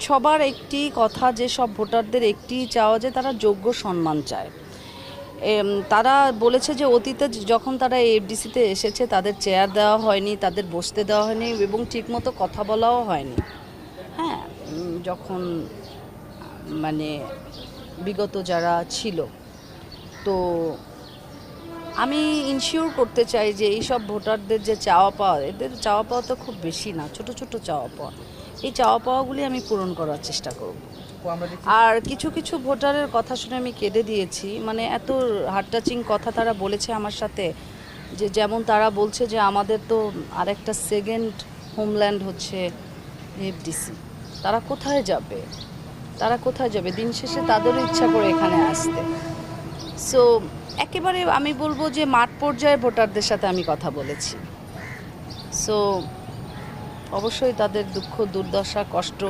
সবার একটি কথা, যে সব ভোটারদের একটি চাওয়া যে তারা যোগ্য সম্মান চায়। তারা বলেছে যে অতীতে যখন তারা এফডিসিতে এসেছে তাদের চেয়ার দেওয়া হয়নি, তাদের বসতে দেওয়া হয়নি এবং ঠিকমতো কথা বলাও হয়নি। হ্যাঁ, যখন মানে বিগত যারা ছিল, তো আমি ইনশিওর করতে চাই যে এইসব ভোটারদের যে চাওয়া পাওয়া, এদের চাওয়া পাওয়া তো খুব বেশি না, ছোট ছোট চাওয়া পাওয়া, এই চাওয়া পাওয়াগুলি আমি পূরণ করার চেষ্টা করব। আর কিছু কিছু ভোটারের কথা শুনে আমি কেঁদে দিয়েছি, মানে এত হার্ট টাচিং কথা তারা বলেছে আমার সাথে, যে যেমন তারা বলছে যে আমাদের তো আরেকটা সেকেন্ড হোমল্যান্ড হচ্ছে এফডিসি, তারা কোথায় যাবে, তারা কোথায় যাবে, দিন শেষে তাদেরও ইচ্ছা করে এখানে আসতে। সো একেবারে আমি বলবো যে মাঠ পর্যায়ে ভোটারদের সাথে আমি কথা বলেছি। সো অবশ্যই তাদের দুঃখ দুর্দশা কষ্ট